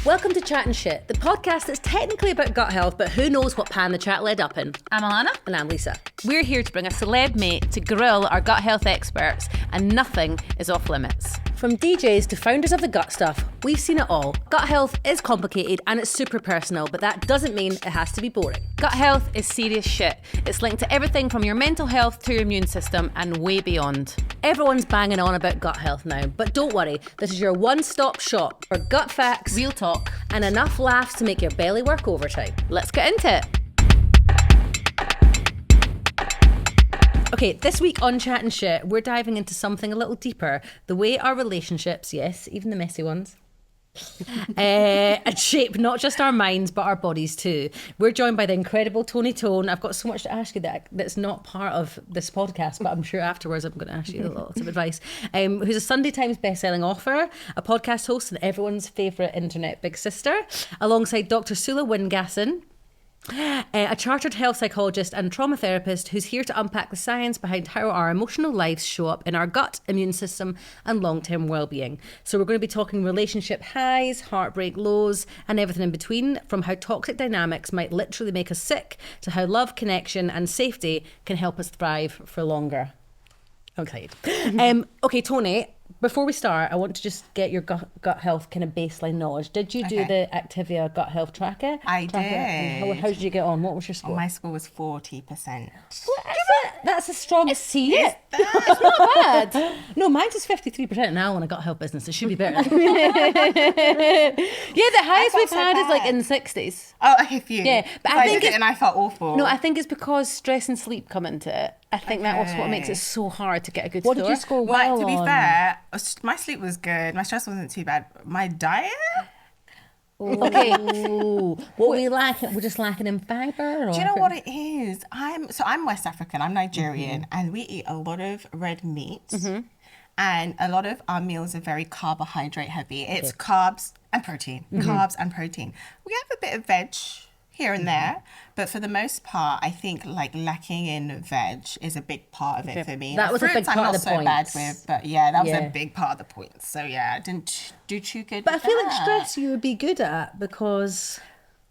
Welcome to Chat and Shit, the podcast that's technically about gut health, but who knows what pan the chat led up in. I'm Alana. And I'm Lisa. We're here to bring a celeb mate to grill our gut health experts, and nothing is off limits. From DJs to founders of the gut stuff, we've seen it all. Gut health is complicated and it's super personal, but that doesn't mean it has to be boring. Gut health is serious shit. It's linked to everything from your mental health to your immune system and way beyond. Everyone's banging on about gut health now, but don't worry, this is your one-stop shop for gut facts, Real talk, and enough laughs to make your belly work overtime. Let's get into it. Okay, this week on Chat and Shit, we're diving into something a little deeper. The way our relationships, yes, even the messy ones, shape not just our minds, but our bodies too. We're joined by the incredible Toni Tone. I've got so much to ask you that's not part of this podcast, but I'm sure afterwards I'm going to ask you lots of advice. Who's a Sunday Times bestselling author, a podcast host, and everyone's favourite internet big sister, alongside Dr Sula Windgassen, a chartered health psychologist and trauma therapist who's here to unpack the science behind how our emotional lives show up in our gut, immune system and long-term well-being. So we're going to be talking relationship highs, heartbreak lows and everything in between, from how toxic dynamics might literally make us sick to how love, connection and safety can help us thrive for longer. I'm excited. Okay, Toni, before we start, I want to just get your gut health kind of baseline knowledge. Did you do the Activia gut health tracker? I did. How did you get on? What was your score? My score was 40%. That's a strong C. It's not bad. No, mine's is 53% now on a gut health business. It should be better. Yeah, the highest we've had is like in the 60s. Oh, okay, for you. Yeah, but I think and I felt awful. No, I think it's because stress and sleep come into it. I think that was what makes it so hard to get a good score. What did you score well on? To be fair, my sleep was good. My stress wasn't too bad. My diet? Okay. What were we lacking? We're just lacking in fibre? Do you know what it is? I'm West African. I'm Nigerian. And we eat a lot of red meat. And a lot of our meals are very carbohydrate heavy. It's carbs and protein. Carbs and protein. We have a bit of veg here and there, but for the most part, I think like lacking in veg is a big part of it for me. That was a big part of the points. I'm not so bad with, but yeah, that was a big part of the points. So yeah, I didn't do too good. But I feel like stress you would be good at because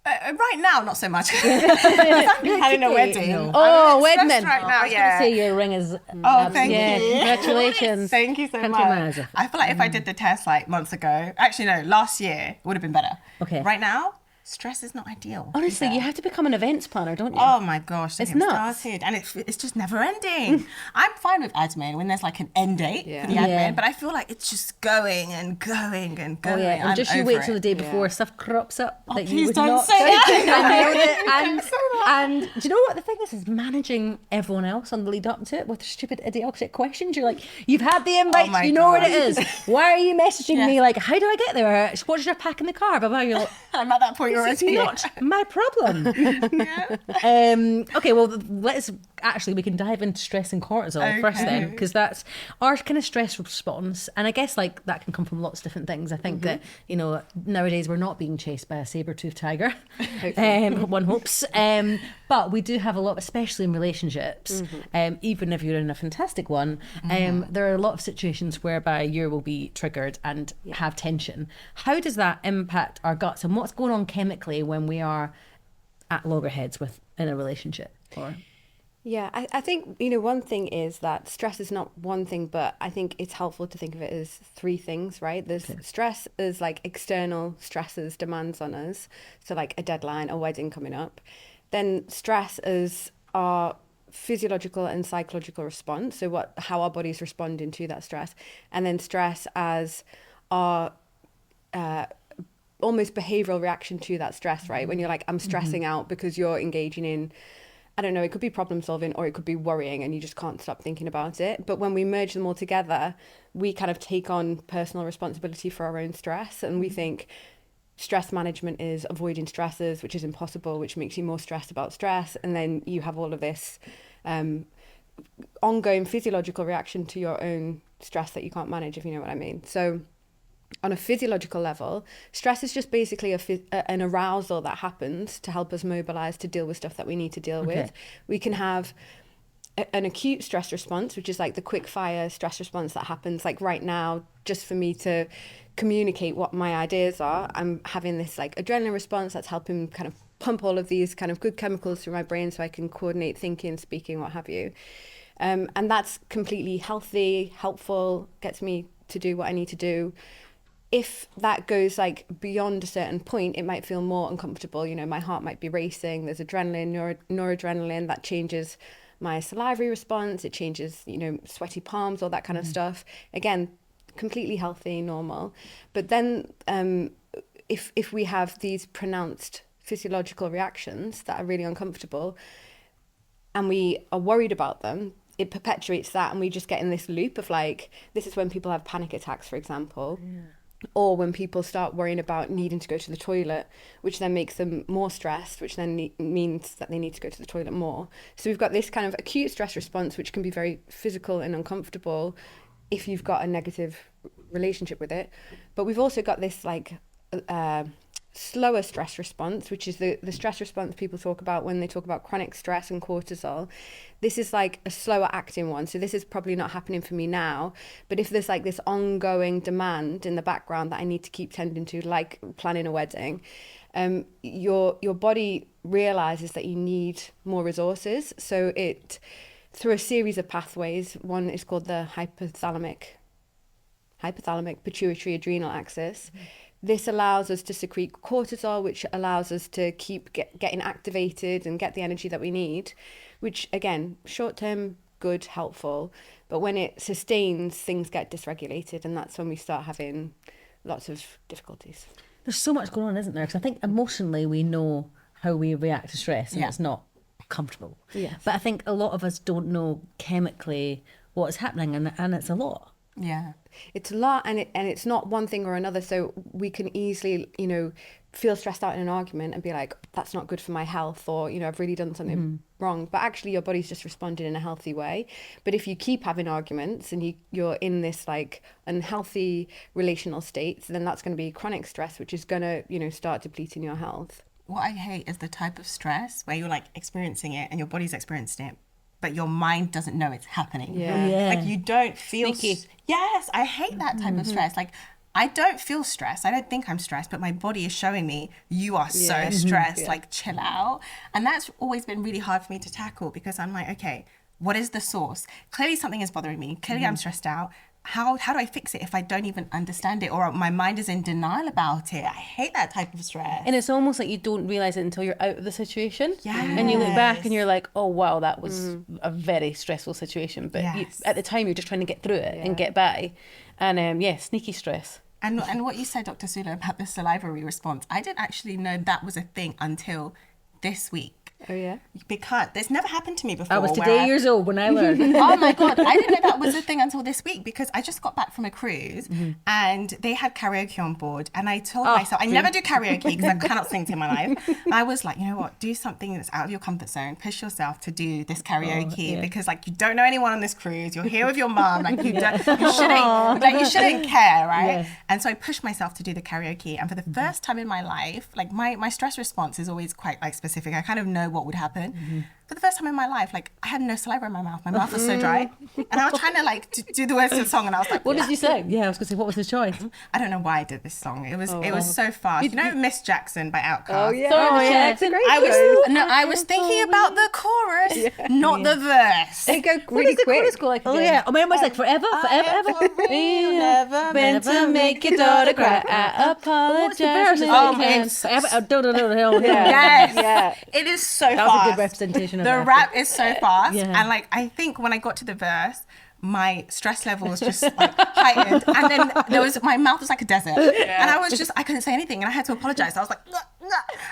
right now not so much. I'm having a wedding. No. Oh, wedding right now. I was going to say your ring is. Thank you. Congratulations. Thank you so much. I feel like if I did the test like months ago, actually no, last year it would have been better. Okay. Right now, stress is not ideal. Honestly, you have to become an events planner, don't you? Oh my gosh, it's nuts. Started, and it's just never ending. I'm fine with admin when there's like an end date for the admin, but I feel like it's just going and going and going. Oh yeah, and just you wait till the day before stuff crops up that you would don't not say that. and do you know what the thing is managing everyone else on the lead up to it with stupid idiotic questions. You're like, you've had the invite, you know what it is. Why are you messaging me like, how do I get there? What should I pack in the car? Blah, blah. You're like, I'm at that point already. It's not my problem. Okay, well, we can dive into stress and cortisol first then, because that's our kind of stress response. And I guess like that can come from lots of different things. I think that, you know, nowadays we're not being chased by a saber-toothed tiger. One hopes. But we do have a lot, especially in relationships, even if you're in a fantastic one, there are a lot of situations whereby you will be triggered and have tension. How does that impact our guts, and what's going on chemically when we are at loggerheads in a relationship? Yeah, I think, you know, one thing is that stress is not one thing, but I think it's helpful to think of it as three things, right? There's stress as like external stresses, demands on us. So like a deadline, a wedding coming up. Then stress as our physiological and psychological response. So how our body's responding to that stress. And then stress as our almost behavioral reaction to that stress, right? When you're like, I'm stressing out because you're engaging in, I don't know, it could be problem solving or it could be worrying and you just can't stop thinking about it. But when we merge them all together, we kind of take on personal responsibility for our own stress. And we think stress management is avoiding stresses, which is impossible, which makes you more stressed about stress. And then you have all of this ongoing physiological reaction to your own stress that you can't manage, if you know what I mean. So on a physiological level, stress is just basically an arousal that happens to help us mobilize to deal with stuff that we need to deal with. We can have an acute stress response, which is like the quick fire stress response that happens like right now, just for me to communicate what my ideas are. I'm having this like adrenaline response that's helping kind of pump all of these kind of good chemicals through my brain so I can coordinate thinking, speaking, what have you. And that's completely healthy, helpful, gets me to do what I need to do. If that goes like beyond a certain point, it might feel more uncomfortable. You know, my heart might be racing. There's adrenaline, noradrenaline that changes my salivary response. It changes, you know, sweaty palms, all that kind of stuff. Again, completely healthy, normal. But then if we have these pronounced physiological reactions that are really uncomfortable and we are worried about them, it perpetuates that, and we just get in this loop of like, this is when people have panic attacks, for example. Yeah. Or when people start worrying about needing to go to the toilet, which then makes them more stressed, which then means that they need to go to the toilet more. So we've got this kind of acute stress response, which can be very physical and uncomfortable if you've got a negative relationship with it. But we've also got this like slower stress response, which is the stress response people talk about when they talk about chronic stress and cortisol. This is like a slower acting one. So this is probably not happening for me now, but if there's like this ongoing demand in the background that I need to keep tending to, like planning a wedding, your body realizes that you need more resources. So it, through a series of pathways, one is called the hypothalamic pituitary adrenal axis. This allows us to secrete cortisol, which allows us to keep getting activated and get the energy that we need, which again, short-term, good, helpful. But when it sustains, things get dysregulated, and that's when we start having lots of difficulties. There's so much going on, isn't there? Because I think emotionally we know how we react to stress, and it's not comfortable. Yes. But I think a lot of us don't know chemically what's happening, and it's a lot. Yeah. It's a lot, and it's not one thing or another. So we can easily, you know, feel stressed out in an argument and be like, that's not good for my health, or, you know, I've really done something wrong. But actually your body's just responded in a healthy way. But if you keep having arguments and you're in this like unhealthy relational state, then that's going to be chronic stress, which is going to, you know, start depleting your health. What I hate is the type of stress where you're like experiencing it and your body's experiencing it, but your mind doesn't know it's happening. Yeah. Like you don't feel... Yes, I hate that type of stress. Like I don't feel stressed. I don't think I'm stressed, but my body is showing me you are so stressed, like chill out. And that's always been really hard for me to tackle, because I'm like, okay, what is the source? Clearly something is bothering me. Clearly I'm stressed out. How do I fix it if I don't even understand it, or my mind is in denial about it? I hate that type of stress. And it's almost like you don't realise it until you're out of the situation. Yes. And you look back and you're like, oh, wow, that was a very stressful situation. But at the time, you're just trying to get through it and get by. And sneaky stress. And what you said, Dr. Sula, about the salivary response, I didn't actually know that was a thing until this week. Oh, yeah? Because it's never happened to me before. I was today years old when I learned. Oh my God, I didn't know that was a thing until this week, because I just got back from a cruise and they had karaoke on board, and I told myself, I never do karaoke because I cannot sing to my life. I was like, you know what, do something that's out of your comfort zone, push yourself to do this karaoke, because like you don't know anyone on this cruise, you're here with your mum, like you shouldn't care, right? Yeah. And so I pushed myself to do the karaoke, and for the first time in my life, like my stress response is always quite like specific. I kind of know what would happen. For the first time in my life, like I had no saliva in my mouth. My mouth was so dry, and I was trying to like do the words of the song, and I was like, "What did you say?" Yeah, I was going to say, what was the choice? I don't know why I did this song. It was so fast. You know, Miss Jackson by Outkast. Oh yeah, it's a great I was thinking about the chorus, not the verse. They go really quick. Like mine was like forever. You never meant to make your daughter cry. I apologize. Yes. It is so fast. That was a good representation of the rap is so fast, and like I think when I got to the verse, my stress level was just like heightened, and then my mouth was like a desert, and I couldn't say anything, and I had to apologize. I was like, nah.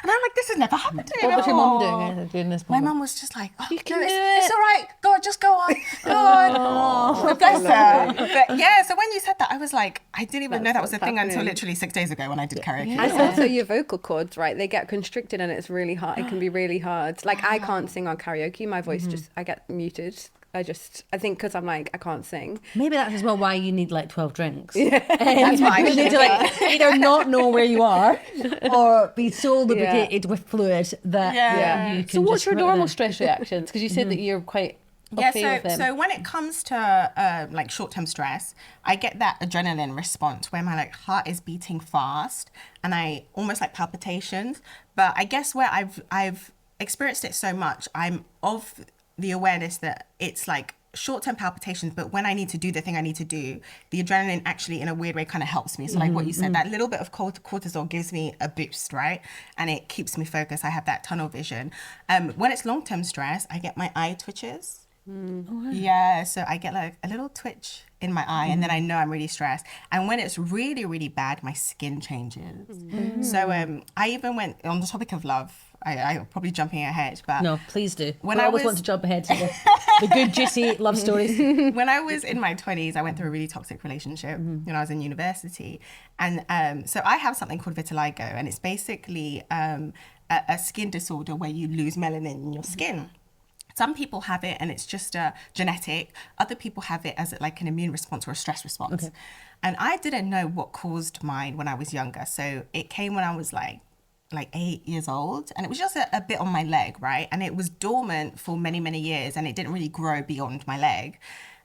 And I'm like, this has never happened to me. What was your mum doing this? My mum was just like, you can do it. It's all right. Go on, just go on. Go on. Bless her. But yeah, so when you said that, I was like, I didn't even know that was a thing until literally 6 days ago when I did karaoke. And also your vocal cords, right? They get constricted, and it's really hard. It can be really hard. Like I can't sing on karaoke. My voice I get muted. I think because I'm like, I can't sing. Maybe that's as well why you need like 12 drinks. That's why you need to like either not know where you are or be so lubricated with fluid that you can. So what's your normal stress reactions? Because you said that you're quite Yeah, so when it comes to like short-term stress, I get that adrenaline response where my like heart is beating fast and I almost like palpitations. But I guess where I've experienced it so much, I'm of the awareness that it's like short-term palpitations, but when I need to do the thing I need to do, the adrenaline actually in a weird way kind of helps me. So like what you said, that little bit of cortisol gives me a boost, right? And it keeps me focused. I have that tunnel vision. When it's long-term stress, I get my eye twitches. Yeah, so I get like a little twitch in my eye and then I know I'm really stressed. And when it's really, really bad, my skin changes. So I even went on the topic of love. I'm probably jumping ahead, but no, please do. When I I always was- want to jump ahead to the good, juicy love stories. when I was in my 20s, I went through a really toxic relationship when I was in university. And so I have something called vitiligo, and it's basically a skin disorder where you lose melanin in your skin. Some people have it and it's just genetic. Other people have it as like an immune response or a stress response. Okay. And I didn't know what caused mine when I was younger. So it came when I was like 8 years old, and it was just a bit on my leg, right? And it was dormant for many, many years and it didn't really grow beyond my leg.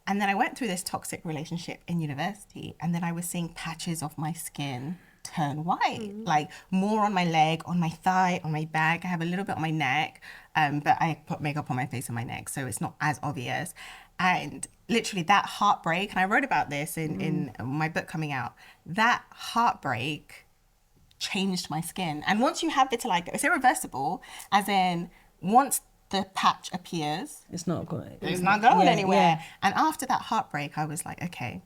And then I went through this toxic relationship in university, and then I was seeing patches of my skin turn white, like more on my leg, on my thigh, on my back. I have a little bit on my neck, but I put makeup on my face and my neck, so it's not as obvious. And literally that heartbreak, and I wrote about this in my book coming out, that heartbreak changed my skin. And once you have vitiligo, it's irreversible, as in once the patch appears, It's not going anywhere. Yeah. And after that heartbreak, I was like, okay,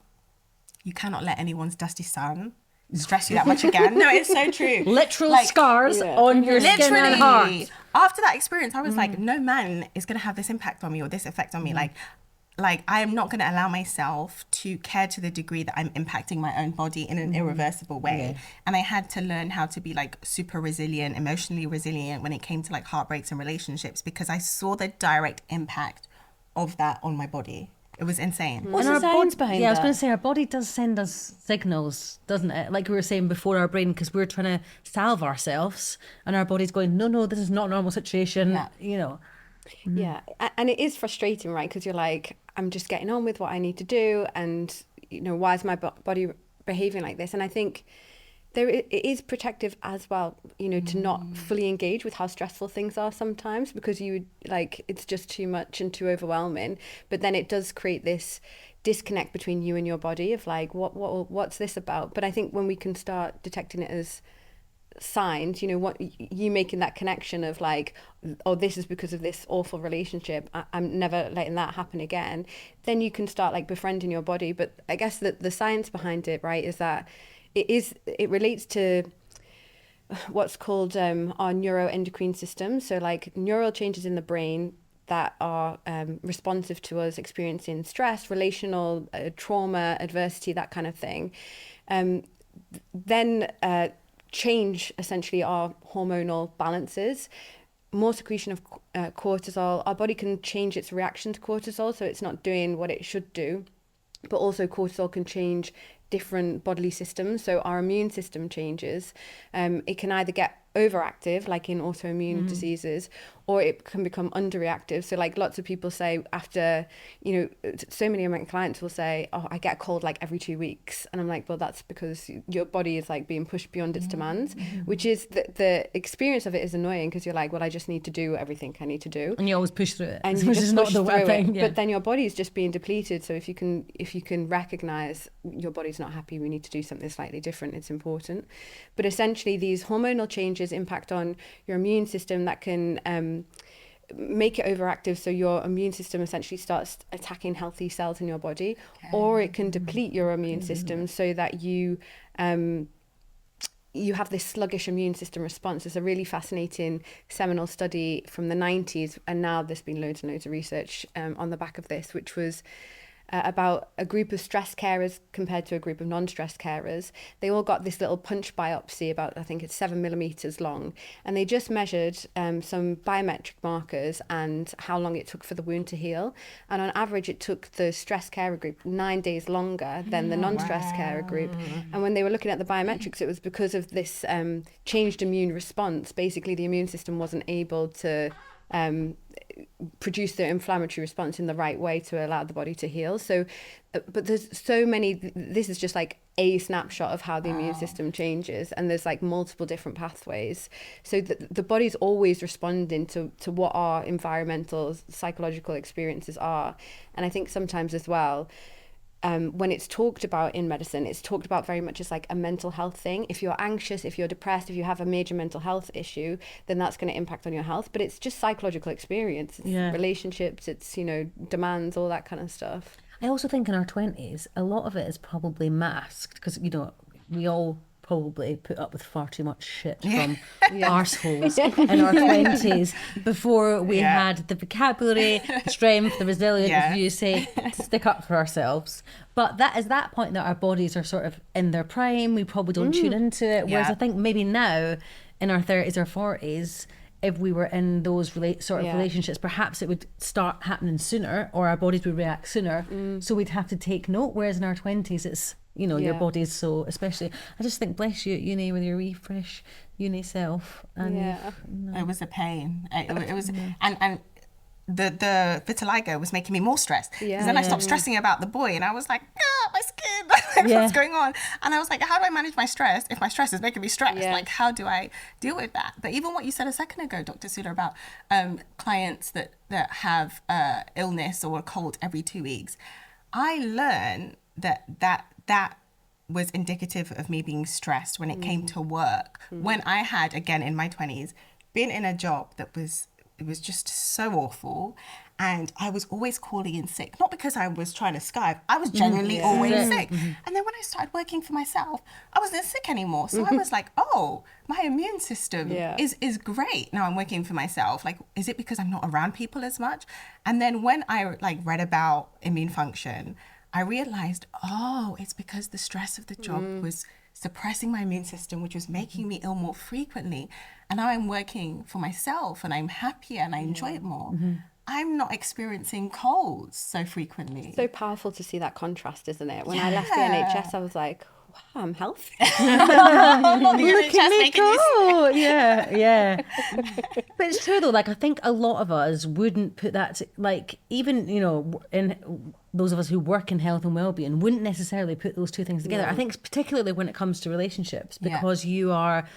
you cannot let anyone's dusty sun stress you that much again. No, it's so true. Literal scars on your skin and heart. After that experience, I was like, no man is going to have this impact on me or this effect on me. Like I am not going to allow myself to care to the degree that I'm impacting my own body in an irreversible way. Yeah. And I had to learn how to be like super resilient, emotionally resilient when it came to like heartbreaks and relationships, because I saw the direct impact of that on my body. It was insane. What's the science behind that? Yeah, I was going to say, our body does send us signals, doesn't it? Like we were saying before, our brain, because we're trying to salve ourselves, and our body's going, no, this is not a normal situation, you know. Yeah, and it is frustrating, right? Because you're like, I'm just getting on with what I need to do, and, you know, why is my body behaving like this? And I think it is protective as well, you know, to not fully engage with how stressful things are sometimes, because it's just too much and too overwhelming. But then it does create this disconnect between you and your body of like, what's this about? But I think when we can start detecting it as signs, you know, what you making that connection of like, oh, this is because of this awful relationship, I'm never letting that happen again, then you can start like befriending your body. But I guess that the science behind it, right, is that it relates to what's called our neuroendocrine system. So like neural changes in the brain that are responsive to us experiencing stress, relational trauma, adversity, that kind of thing, then change essentially our hormonal balances. More secretion of cortisol. Our body can change its reaction to cortisol, so it's not doing what it should do. But also cortisol can change different bodily systems. So our immune system changes. It can either get overactive, like in autoimmune diseases, or it can become underreactive. So like lots of people say after, you know, so many of my clients will say, oh, I get a cold like every 2 weeks. And I'm like, well, that's because your body is like being pushed beyond its demands, which is the experience of it is annoying, because you're like, well, I just need to do everything I need to do. And you always push through it. And which is not the right thing. Yeah. But then your body is just being depleted. So if you can recognize your body's not happy, we need to do something slightly different, it's important. But essentially these hormonal changes impact on your immune system that can make it overactive, so your immune system essentially starts attacking healthy cells in your body, or it can deplete your immune system so that you have this sluggish immune system response. It's a really fascinating seminal study from the 90s, and now there's been loads and loads of research on the back of this, which was about a group of stress carers compared to a group of non-stress carers. They all got this little punch biopsy about, I think it's 7 millimeters long, and they just measured some biometric markers and how long it took for the wound to heal. And on average, it took the stress carer group 9 days longer than the non-stress carer group. And when they were looking at the biometrics, it was because of this changed immune response. Basically, the immune system wasn't able to produce the inflammatory response in the right way to allow the body to heal. So, but there's so many, this is just like a snapshot of how the immune system changes, and there's like multiple different pathways. So the body's always responding to what our environmental, psychological experiences are. And I think sometimes as well, when it's talked about in medicine, it's talked about very much as like a mental health thing. If you're anxious, if you're depressed, if you have a major mental health issue, then that's going to impact on your health. But it's just psychological experience, it's relationships, it's, you know, demands, all that kind of stuff. I also think in our 20s, a lot of it is probably masked because, you know, we all probably put up with far too much shit from arseholes in our 20s before we had the vocabulary, the strength, the resilience, as you say, to stick up for ourselves. But that is that point that our bodies are sort of in their prime. We probably don't tune into it. Whereas I think maybe now in our 30s or 40s, if we were in those relationships, perhaps it would start happening sooner, or our bodies would react sooner. So we'd have to take note. Whereas in our 20s, it's, you know, your body's so, especially, I just think, bless you at uni with your wee fresh uni self. And it was a pain. It was, and the vitiligo was making me more stressed. Because then I stopped stressing about the boy, and I was like, my skin, what's going on? And I was like, how do I manage my stress if my stress is making me stressed? Like, how do I deal with that? But even what you said a second ago, Dr. Sula, about clients that have illness or a cold every 2 weeks, I learned that was indicative of me being stressed when it came to work. When I had, again, in my 20s, been in a job that it was just so awful, and I was always calling in sick, not because I was trying to Skype, I was genuinely always sick. And then when I started working for myself, I wasn't sick anymore. So I was like, oh, my immune system is great. Now I'm working for myself. Like, is it because I'm not around people as much? And then when I read about immune function, I realized, oh, it's because the stress of the job was suppressing my immune system, which was making me ill more frequently. And now I'm working for myself, and I'm happier, and I enjoy it more. I'm not experiencing colds so frequently. So powerful to see that contrast, isn't it? When I left the NHS, I was like, wow, I'm healthy. Look at me go. Yeah. But it's true though, like I think a lot of us wouldn't put that like, even, you know, in those of us who work in health and well-being wouldn't necessarily put those two things together. I think particularly when it comes to relationships, because you are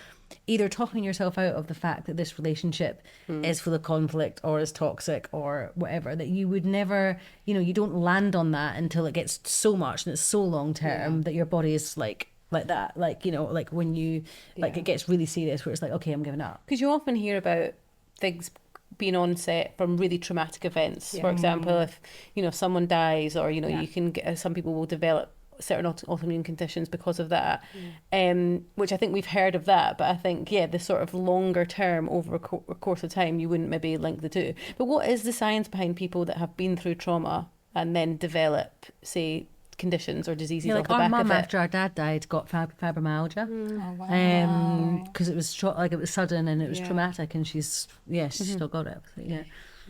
either talking yourself out of the fact that this relationship is full of conflict or is toxic or whatever, that you would never, you know, you don't land on that until it gets so much and it's so long term that your body is like that, like, you know, like when you like it gets really serious where it's like, okay, I'm giving up. Because you often hear about things being onset from really traumatic events. For example, if, you know, someone dies, or, you know, you can get, some people will develop certain autoimmune conditions because of that, which I think we've heard of that, but I think the sort of longer term over a course of time you wouldn't maybe link the two. But what is the science behind people that have been through trauma and then develop, say, conditions or diseases off the back of it? Our mum, after our dad died, got fibromyalgia because it was it was sudden and it was traumatic, and she's still got it.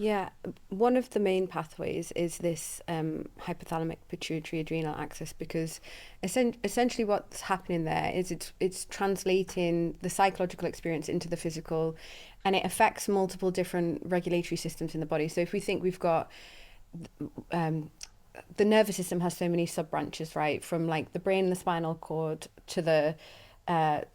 Yeah, one of the main pathways is this hypothalamic pituitary adrenal axis, because essentially what's happening there is it's translating the psychological experience into the physical, and it affects multiple different regulatory systems in the body. So if we think we've got the nervous system has so many sub-branches, right, from like the brain and the spinal cord to the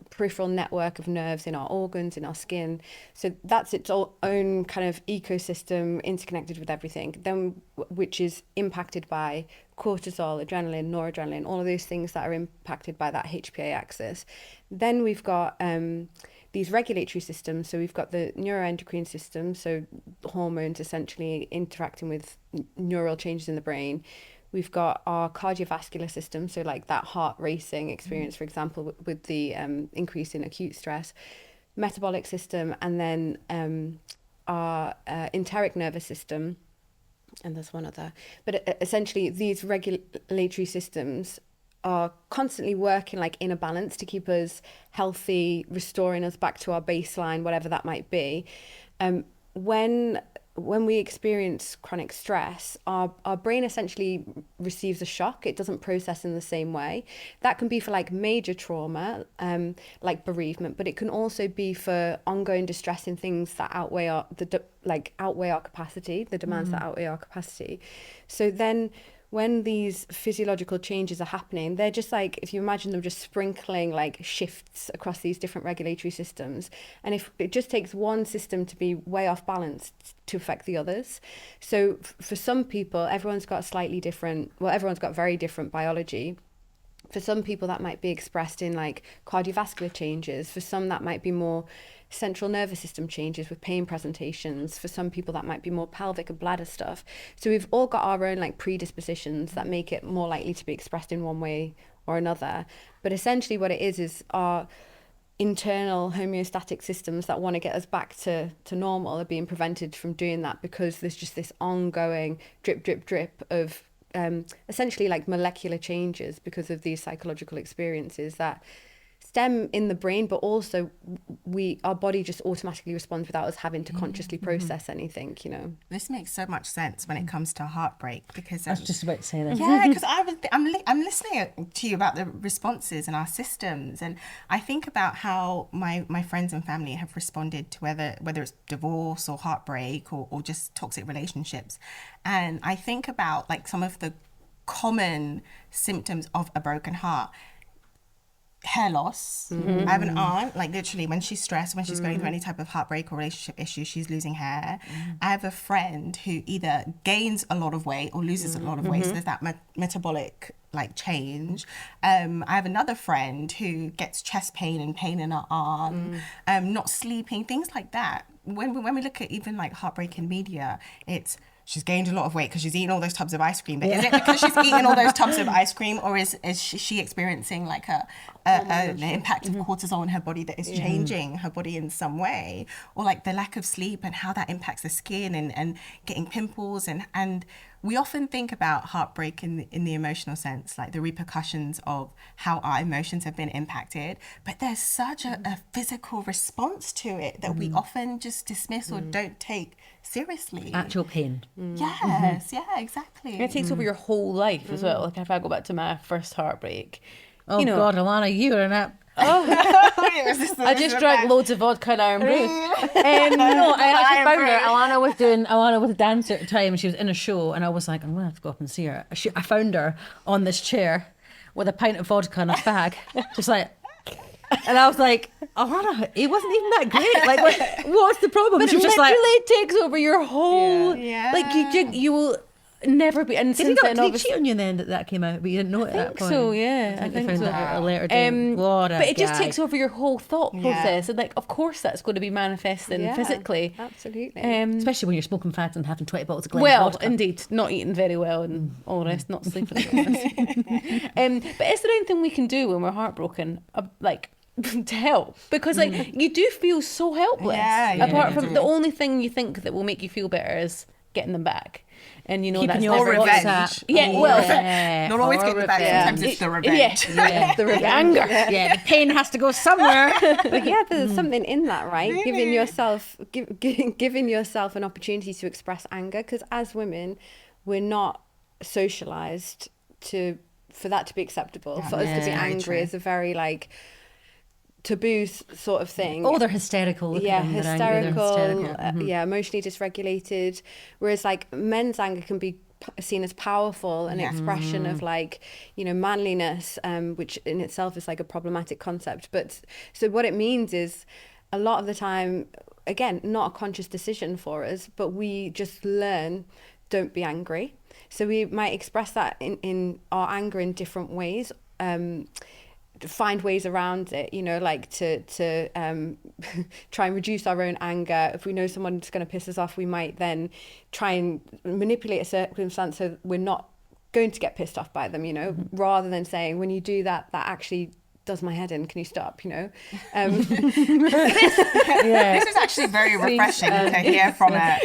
peripheral network of nerves in our organs, in our skin. So that's its own kind of ecosystem, interconnected with everything, then which is impacted by cortisol, adrenaline, noradrenaline, all of those things that are impacted by that HPA axis. Then we've got these regulatory systems. So we've got the neuroendocrine system, so hormones essentially interacting with neural changes in the brain. We've got our cardiovascular system, so like that heart racing experience, for example, with the increase in acute stress. Metabolic system, and then our enteric nervous system, and there's one other. But essentially, these regulatory systems are constantly working like in a balance to keep us healthy, restoring us back to our baseline, whatever that might be. When when we experience chronic stress, our brain essentially receives a shock. It doesn't process in the same way. That can be for like major trauma, like bereavement, but it can also be for ongoing distressing things that outweigh our capacity, the demands that outweigh our capacity. So then when these physiological changes are happening, they're just like, if you imagine them just sprinkling like shifts across these different regulatory systems. And if it just takes one system to be way off balance to affect the others. So for some people, everyone's got very different biology. For some people, that might be expressed in like cardiovascular changes. For some, that might be more central nervous system changes with pain presentations. For some people, that might be more pelvic and bladder stuff. So we've all got our own like predispositions that make it more likely to be expressed in one way or another. But essentially what it is our internal homeostatic systems that want to get us back to normal are being prevented from doing that, because there's just this ongoing drip of essentially like molecular changes because of these psychological experiences that stem in the brain, but also our body just automatically responds without us having to consciously process anything, you know. This makes so much sense when it comes to heartbreak, because I was just about to say that. yeah, because I'm listening to you about the responses and our systems, and I think about how my friends and family have responded to whether it's divorce or heartbreak or just toxic relationships, and I think about like some of the common symptoms of a broken heart. Hair loss. I have an aunt, like literally when she's stressed, when she's going through any type of heartbreak or relationship issue, she's losing hair. I have a friend who either gains a lot of weight or loses a lot of weight. So there's that metabolic like change. I have another friend who gets chest pain and pain in her arm, not sleeping, things like that. When we look at even like heartbreak in media, it's she's gained a lot of weight because she's eating all those tubs of ice cream. But is it because she's eating all those tubs of ice cream, or is she experiencing like an impact of cortisol in her body that is changing her body in some way? Or like the lack of sleep and how that impacts the skin and getting pimples. And we often think about heartbreak in the emotional sense, like the repercussions of how our emotions have been impacted. But there's such a physical response to it that we often just dismiss or don't take seriously. Actual pain. Yes, yeah, exactly. It takes over your whole life as well. Like if I go back to my first heartbreak. Oh, you know, God, Alana, you are in that. I just drank loads of vodka and Iron Brew. No, I actually found her. Alana was a dancer at the time, and she was in a show, and I was like, I'm gonna have to go up and see her. I found her on this chair with a pint of vodka and a fag, just like. And I was like, Alana, it wasn't even that great. Like, what's the problem? But she was it just like, literally takes over your whole. Yeah. Like you will never be. And did he cheat on you then that came out, but you didn't know it at that point? So yeah, I think so. found out at a later date. What a but it just guy. takes over your whole thought process, and like, of course, that's going to be manifesting physically. Absolutely. Especially when you're smoking fads and having 20 bottles of Glen Well, vodka. indeed, not eating very well and all the rest, not sleeping. And all this. But is there anything we can do when we're heartbroken, like? To help, because like you do feel so helpless. Apart from the only thing you think that will make you feel better is getting them back, and you know Keeping that's your never revenge. Yeah, well, Not always getting it back. Sometimes it's the revenge. Yeah, the anger. Yeah, the pain has to go somewhere. But yeah, there's something in that, right? Giving yourself an opportunity to express anger, because as women, we're not socialized for that to be acceptable. For us to be angry is a very like taboo sort of thing. Oh, they're hysterical. Look at them, they're angry, they're hysterical. Emotionally dysregulated. Whereas like men's anger can be seen as powerful, an expression of like, you know, manliness, which in itself is like a problematic concept. But so what it means is a lot of the time, again, not a conscious decision for us, but we just learn, don't be angry. So we might express that in our anger in different ways. Find ways around it, you know, like to try and reduce our own anger. If we know someone's going to piss us off, we might then try and manipulate a circumstance so we're not going to get pissed off by them, you know, rather than saying, when you do that, that actually does my head in, can you stop, you know? This is actually very refreshing to hear from a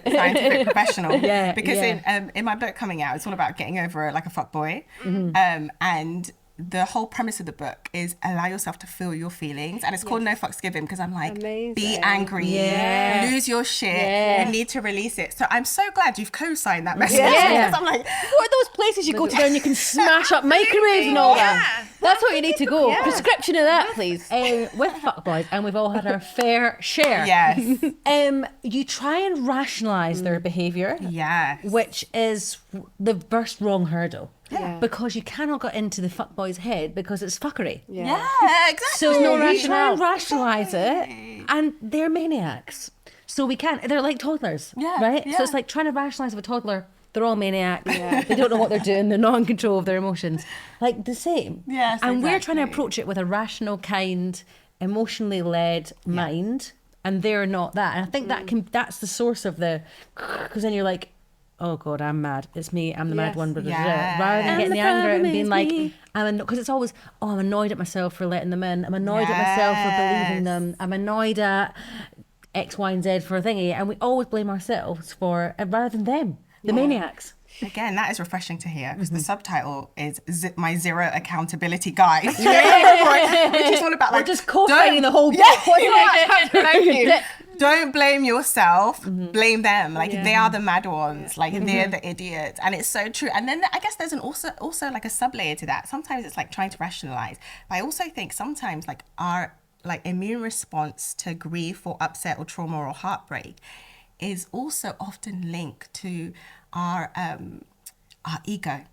scientific professional, because in my book coming out, it's all about getting over like a fuckboy, and the whole premise of the book is allow yourself to feel your feelings, and it's called No Fucks Given, because I'm like, Amazing. be angry, lose your shit, you need to release it. So I'm so glad you've co-signed that message, because I'm like, What are those places you go to and you can smash up microwaves and all that? That's what you need to go. Prescription of that, please. With fuckboys, and we've all had our fair share. yes, You try and rationalise their behaviour, yes, which is the first wrong hurdle. Yeah. Because you cannot get into the fuckboy's head because it's fuckery. yeah, exactly. So no we try and rationale. rationalise it, and they're maniacs. So we can't. They're like toddlers, right? So it's like trying to rationalise with a toddler. They're all maniacs. They don't know what they're doing. They're not in control of their emotions. Like the same. Yes, and we're trying to exactly. approach it with a rational, kind, emotionally led mind, and they're not that. And I think that's the source of the, because then you're like, oh God, I'm mad. It's me. I'm the mad one. Blah, blah, blah. Yeah. Rather than And getting the the anger and problem being is like, me. because it's always, I'm annoyed at myself for letting them in. I'm annoyed at myself for believing them. I'm annoyed at X, Y, and Z for a thingy. And we always blame ourselves for, rather than them, the maniacs. Again, that is refreshing to hear, because the subtitle is My Zero Accountability Guide. Which is all about like, just co-signing the whole book. Thank you. Don't blame yourself, blame them. Like they are the mad ones, like they're the idiots. And it's so true. And then I guess there's an also like a sub-layer to that. Sometimes it's like trying to rationalize. But I also think sometimes like our like immune response to grief or upset or trauma or heartbreak is also often linked to our ego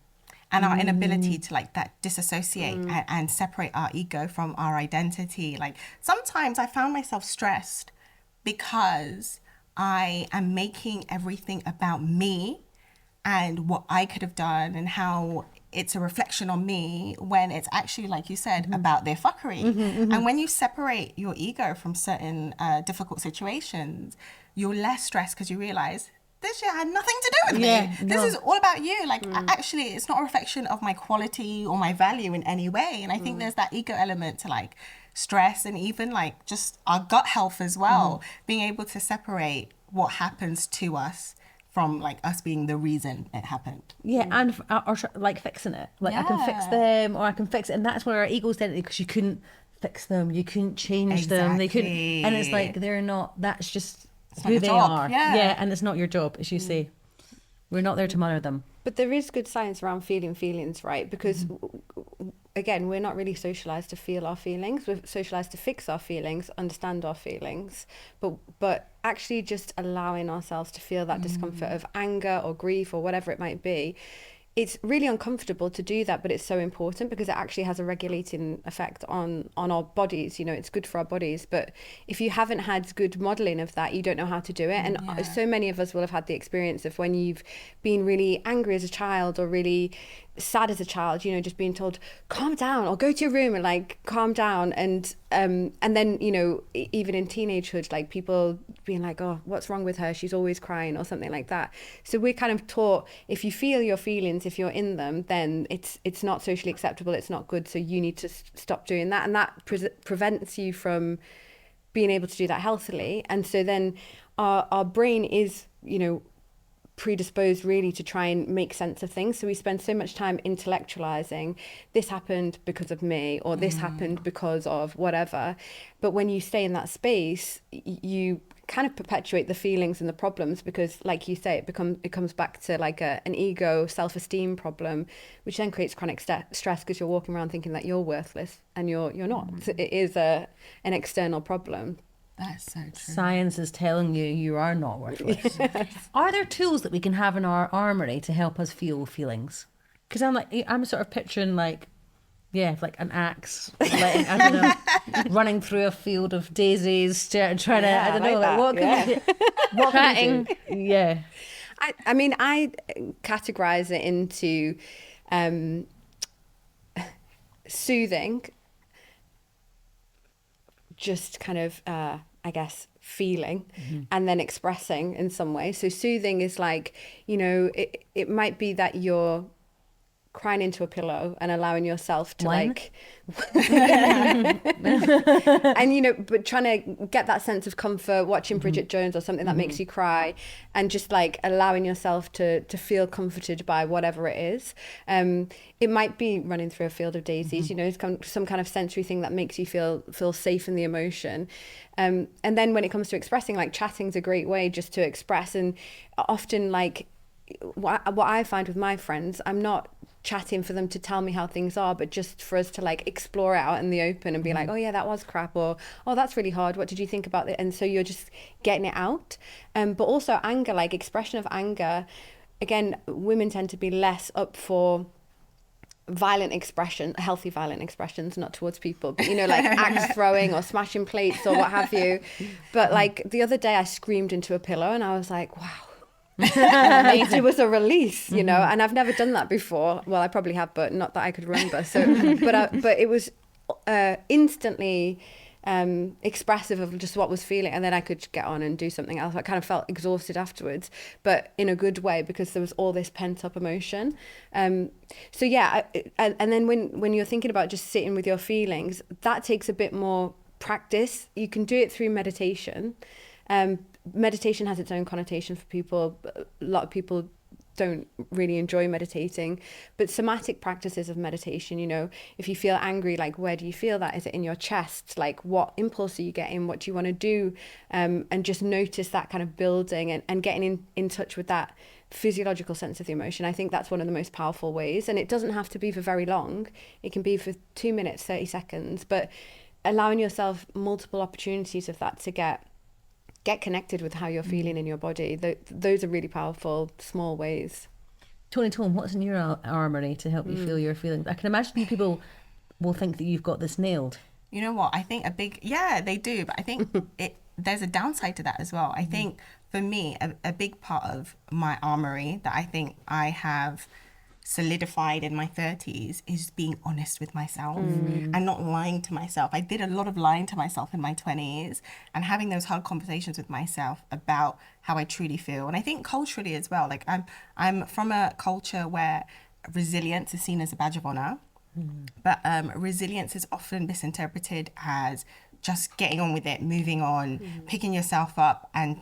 and our inability to like that disassociate and separate our ego from our identity. Like sometimes I found myself stressed because I am making everything about me and what I could have done and how it's a reflection on me, when it's actually, like you said, about their fuckery. And when you separate your ego from certain difficult situations, you're less stressed because you realize this shit had nothing to do with me. This is all about you. Like, actually, it's not a reflection of my quality or my value in any way. And I think there's that ego element to like stress and even like just our gut health as well. Being able to separate what happens to us from like us being the reason it happened. Yeah, and or like fixing it. Like I can fix them, or I can fix it, and that's where our ego's identity, because you couldn't fix them, you couldn't change them, they couldn't, and it's like they're not. That's just who your they job. are. Yeah. And it's not your job, as you say. We're not there to monitor them. But there is good science around feeling feelings, right? Because again, we're not really socialized to feel our feelings. We're socialized to fix our feelings, understand our feelings, but actually just allowing ourselves to feel that discomfort of anger or grief or whatever it might be. It's really uncomfortable to do that, but it's so important because it actually has a regulating effect on our bodies. You know, it's good for our bodies. But if you haven't had good modeling of that, you don't know how to do it. And so many of us will have had the experience of when you've been really angry as a child or really sad as a child, you know, just being told, calm down, or go to your room and like calm down. And then, you know, even in teenagehood, like people being like, oh, what's wrong with her? She's always crying, or something like that. So we're kind of taught, if you feel your feelings, if you're in them, then it's not socially acceptable, it's not good, so you need to stop doing that. And that prevents you from being able to do that healthily. And so then our brain is, you know, predisposed really to try and make sense of things. So we spend so much time intellectualizing, this happened because of me, or this happened because of whatever. But when you stay in that space, you kind of perpetuate the feelings and the problems, because like you say, it comes back to like an ego self-esteem problem, which then creates chronic stress because you're walking around thinking that you're worthless, and you're not. It is an external problem. That's so true. Science is telling you you are not worthless. Are there tools that we can have in our armory to help us feel feelings? Because I'm sort of picturing like an axe, like, I don't know, running through a field of daisies, trying to, I don't know, like what can we do? What can we do? Yeah. I mean, I categorize it into soothing, just kind of, I guess, feeling, and then expressing in some way. So soothing is like, you know, it might be that you're crying into a pillow and allowing yourself to Wine? like and you know, but trying to get that sense of comfort, watching Bridget Jones or something that makes you cry, and just like allowing yourself to feel comforted by whatever it is. It might be running through a field of daisies, you know, some kind of sensory thing that makes you feel safe in the emotion. And then when it comes to expressing, like chatting's a great way just to express. And often, like what I find with my friends, I'm not chatting for them to tell me how things are, but just for us to like explore it out in the open and be like, oh yeah, that was crap, or oh, that's really hard, what did you think about it? And so you're just getting it out. But also anger, like expression of anger, again, women tend to be less up for violent expression, healthy violent expressions, not towards people, but you know, like axe throwing or smashing plates or what have you. But like the other day I screamed into a pillow and I was like, wow. It was a release, you know, and I've never done that before. Well, I probably have, but not that I could remember. So, but it was instantly expressive of just what was feeling, and then I could get on and do something else. I kind of felt exhausted afterwards, but in a good way, because there was all this pent up emotion. So yeah, and then when you're thinking about just sitting with your feelings, that takes a bit more practice. You can do it through meditation. Meditation has its own connotation for people. A lot of people don't really enjoy meditating, but somatic practices of meditation, you know, if you feel angry, like where do you feel that? Is it in your chest? Like what impulse are you getting? What do you want to do? And just notice that kind of building and getting in touch with that physiological sense of the emotion. I think that's one of the most powerful ways, and it doesn't have to be for very long. It can be for 2 minutes, 30 seconds, but allowing yourself multiple opportunities of that to get connected with how you're feeling in your body. Those are really powerful, small ways. Toni Tone, what's in your armoury to help you feel your feelings? I can imagine people will think that you've got this nailed. You know what? I think they do, but I think there's a downside to that as well. I think for me, a big part of my armoury that I think I have solidified in my 30s is being honest with myself and not lying to myself. I did a lot of lying to myself in my 20s and having those hard conversations with myself about how I truly feel. And I think culturally as well, like I'm from a culture where resilience is seen as a badge of honor, but resilience is often misinterpreted as just getting on with it, moving on, picking yourself up and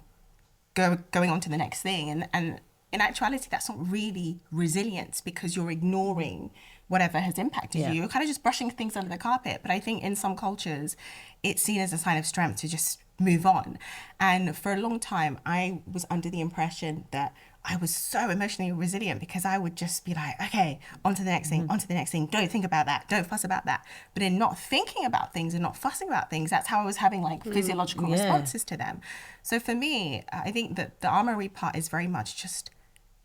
going on to the next thing. And in actuality, that's not really resilience, because you're ignoring whatever has impacted you. You're kind of just brushing things under the carpet. But I think in some cultures, it's seen as a sign of strength to just move on. And for a long time, I was under the impression that I was so emotionally resilient because I would just be like, okay, on to the next thing, on to the next thing. Don't think about that. Don't fuss about that. But in not thinking about things and not fussing about things, that's how I was having like physiological responses to them. So for me, I think that the armory part is very much just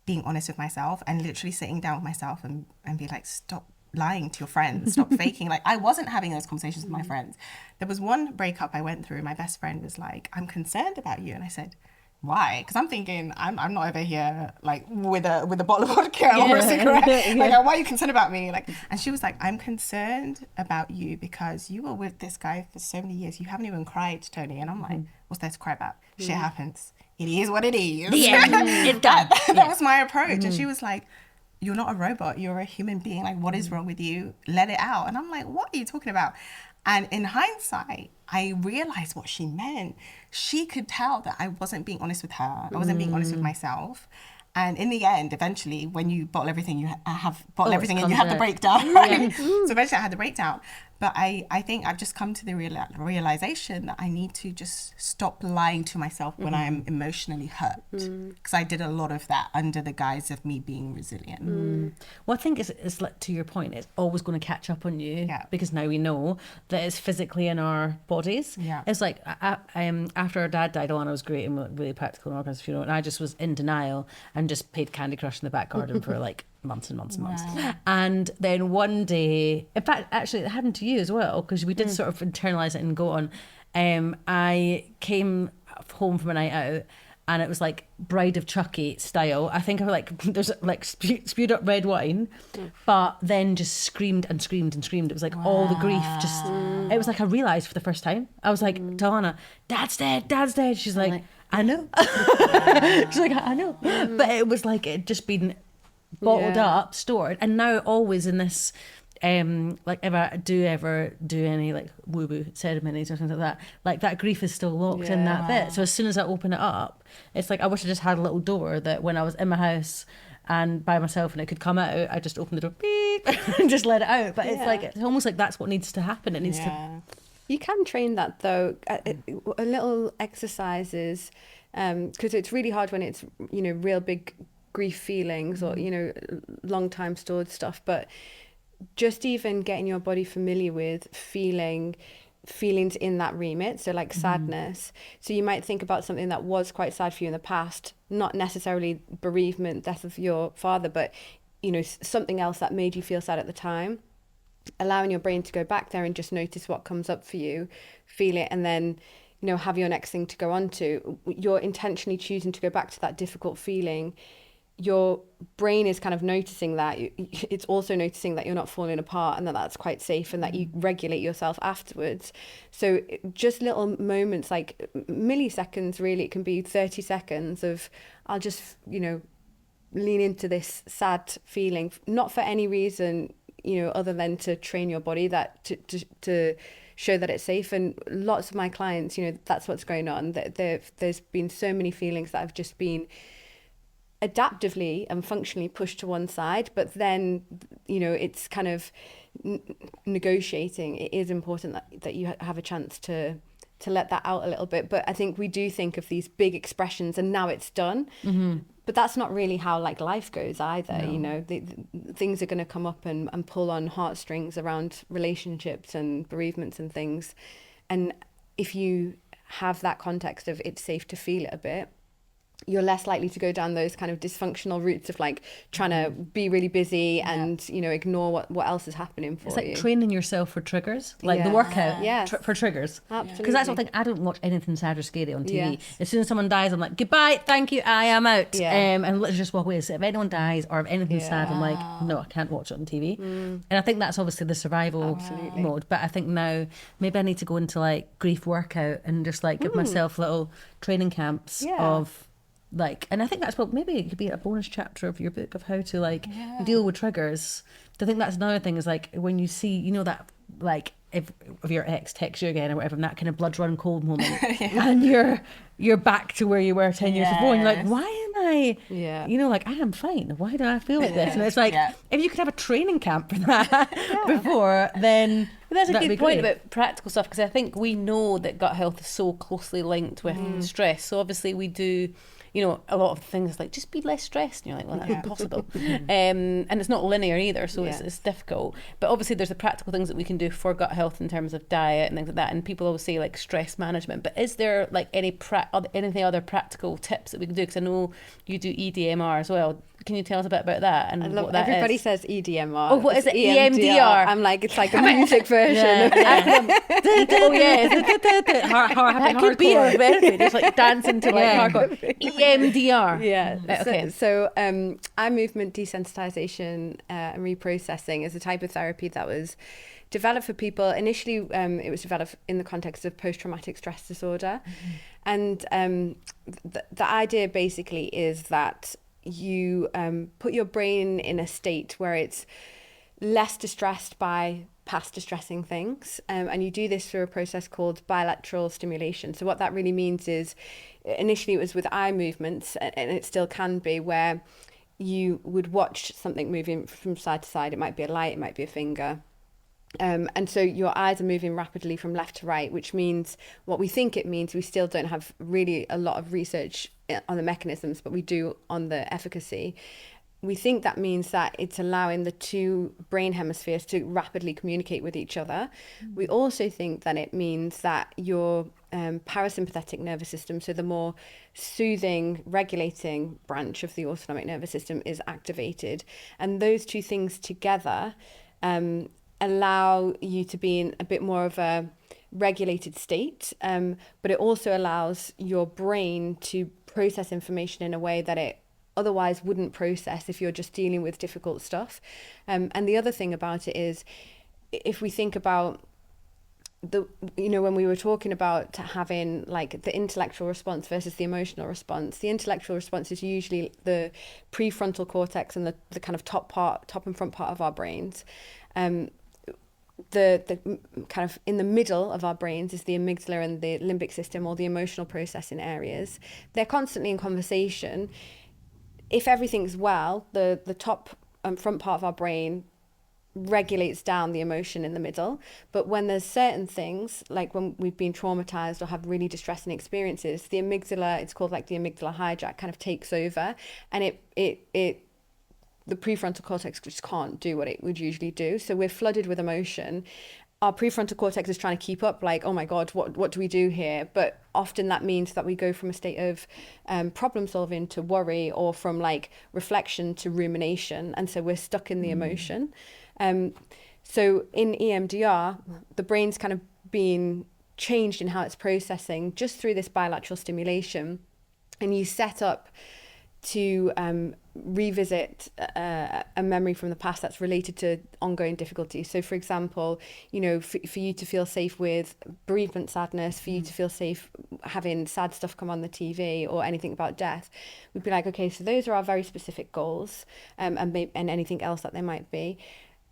being honest with myself and literally sitting down with myself and be like, stop lying to your friends, stop faking. Like I wasn't having those conversations with my friends. There was one breakup I went through. My best friend was like, I'm concerned about you. And I said, why? Because I'm thinking I'm not over here like with a bottle of vodka or a cigarette. Like, why are you concerned about me? Like, and she was like, I'm concerned about you because you were with this guy for so many years. You haven't even cried, Toni. And I'm like, what's there to cry about? Shit happens. It is what it is. Yeah, it's done. That was my approach. And she was like, you're not a robot. You're a human being. Like, what is wrong with you? Let it out. And I'm like, what are you talking about? And in hindsight, I realized what she meant. She could tell that I wasn't being honest with her. I wasn't being honest with myself. And in the end, eventually, when you bottle everything, you have everything and you have the breakdown, right? So eventually I had the breakdown. But I think I've just come to the realization that I need to just stop lying to myself when I'm emotionally hurt. Because I did a lot of that under the guise of me being resilient. Well, I think it's like, to your point, it's always going to catch up on you because now we know that it's physically in our bodies. Yeah. It's like after our dad died, Alana was great and really practical and organised funeral, and I just was in denial and just played Candy Crush in the back garden for like months and months and months. And then one day, in fact, actually it happened to you as well, because we did sort of internalise it and go on. I came home from a night out and it was like Bride of Chucky style. I think I like there's like spewed up red wine, but then just screamed and screamed and screamed. It was like all the grief just, it was like I realised for the first time. I was like, Donna, Dad's dead. She's like, I know. She's like, I know. But it was like, it just been bottled Yeah. up, stored, and now always in this like if I do ever do any like woo-woo ceremonies or something like that, like that grief is still locked in that bit. So as soon as I open it up, it's like I wish I just had a little door that when I was in my house and by myself and it could come out, I just open the door, beep, and just let it out. But it's like, it's almost like that's what needs to happen. It needs to. You can train that though. A little exercises, because it's really hard when it's, you know, real big grief feelings or, you know, long time stored stuff. But just even getting your body familiar with feelings in that remit, so like sadness. So you might think about something that was quite sad for you in the past, not necessarily bereavement, death of your father, but, you know, something else that made you feel sad at the time. Allowing your brain to go back there and just notice what comes up for you, feel it, and then, you know, have your next thing to go on to. You're intentionally choosing to go back to that difficult feeling. Your brain is kind of noticing that. It's also noticing that you're not falling apart and that that's quite safe and that you regulate yourself afterwards. So just little moments, like milliseconds, really, it can be 30 seconds of, I'll just, you know, lean into this sad feeling, not for any reason, you know, other than to train your body, that to show that it's safe. And lots of my clients, you know, that's what's going on. There's been so many feelings that have just been adaptively and functionally pushed to one side, but then, you know, it's kind of negotiating. It is important that you have a chance to let that out a little bit. But I think we do think of these big expressions and now it's done. But that's not really how like life goes either. You know, the things are going to come up and pull on heartstrings around relationships and bereavements and things. And if you have that context of it's safe to feel it a bit, you're less likely to go down those kind of dysfunctional routes of like trying to be really busy and, you know, ignore what else is happening for you. It's like training yourself for triggers, like the workout for triggers. Absolutely. Because that's one thing, I don't watch anything sad or scary on TV. As soon as someone dies, I'm like, goodbye, thank you, I am out. And literally just walk away. So if anyone dies or if anything's sad, I'm like, no, I can't watch it on TV. And I think that's obviously the survival mode. But I think now maybe I need to go into like grief workout and just like give myself little training camps of like, and I think that's what maybe it could be a bonus chapter of your book of how to like deal with triggers. I think that's another thing is like when you see, you know, that like if your ex texts you again or whatever, and that kind of blood run cold moment, and you're back to where you were 10 years before, and you're like, why am I? You know, like I am fine. Why do I feel like this? And it's like if you could have a training camp for that before, then. But that's a good point about practical stuff, because I think we know that gut health is so closely linked with stress. So obviously we do, you know, a lot of things like just be less stressed, and you're like, well, that's impossible. And it's not linear either, so it's difficult. But obviously there's the practical things that we can do for gut health in terms of diet and things like that. And people always say like stress management, but is there like anything other practical tips that we can do? Because I know you do EDMR as well. Can you tell us a bit about that? And what that everybody is? says EDMR. Oh, what is it? EMDR. I'm like, it's like a music version. Oh yeah, that could be a very just like dancing to like hardcore. EMDR. Yeah. Okay. So eye movement desensitization and reprocessing is a type of therapy that was developed for people. Initially, it was developed in the context of post-traumatic stress disorder, and the idea basically is that you put your brain in a state where it's less distressed by past distressing things, and you do this through a process called bilateral stimulation. So what that really means is, initially it was with eye movements, and it still can be, where you would watch something moving from side to side. It might be a light, it might be a finger. And so your eyes are moving rapidly from left to right, which means what we think it means. We still don't have really a lot of research on the mechanisms, but we do on the efficacy. We think that means that it's allowing the two brain hemispheres to rapidly communicate with each other. We also think that it means that your parasympathetic nervous system, so the more soothing, regulating branch of the autonomic nervous system, is activated. And those two things together allow you to be in a bit more of a regulated state, but it also allows your brain to process information in a way that it otherwise wouldn't process if you're just dealing with difficult stuff. And the other thing about it is, if we think about when we were talking about having like the intellectual response versus the emotional response, the intellectual response is usually the prefrontal cortex and the kind of top and front part of our brains. The kind of in the middle of our brains is the amygdala and the limbic system, or the emotional processing areas. They're constantly in conversation. If everything's well, the top and front part of our brain regulates down the emotion in the middle. But when there's certain things, like when we've been traumatized or have really distressing experiences, the amygdala, it's called like the amygdala hijack, kind of takes over, and the prefrontal cortex just can't do what it would usually do. So we're flooded with emotion. Our prefrontal cortex is trying to keep up, like, oh my God, what do we do here? But often that means that we go from a state of problem solving to worry, or from like reflection to rumination. And so we're stuck in the emotion. So in EMDR, the brain's kind of being changed in how it's processing just through this bilateral stimulation. And you set up to revisit a memory from the past that's related to ongoing difficulties. So for example, for you to feel safe with bereavement sadness, for you to feel safe having sad stuff come on the TV or anything about death, we'd be like, okay, so those are our very specific goals, and anything else that there might be.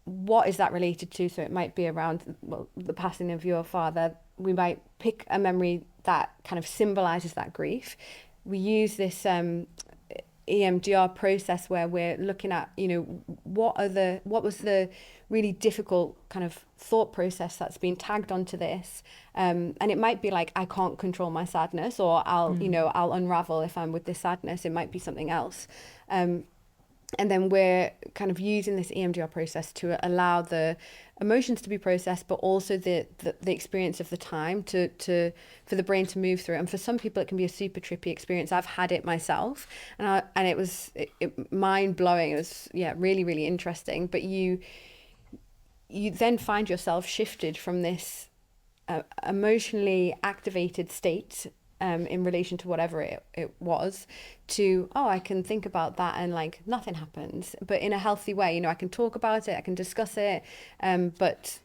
What is that related to? So it might be around, the passing of your father. We might pick a memory that kind of symbolizes that grief. We use this EMDR process where we're looking at, what was the really difficult kind of thought process that's been tagged onto this. And it might be like, I can't control my sadness, or I'll unravel if I'm with this sadness. It might be something else. And then we're kind of using this EMDR process to allow the emotions to be processed, but also the experience of the time for the brain to move through. And for some people, it can be a super trippy experience. I've had it myself, and it was mind blowing. It was really, really interesting. But you then find yourself shifted from this emotionally activated state in relation to whatever it was, to, I can think about that and like nothing happens, but in a healthy way. I can talk about it, I can discuss it, but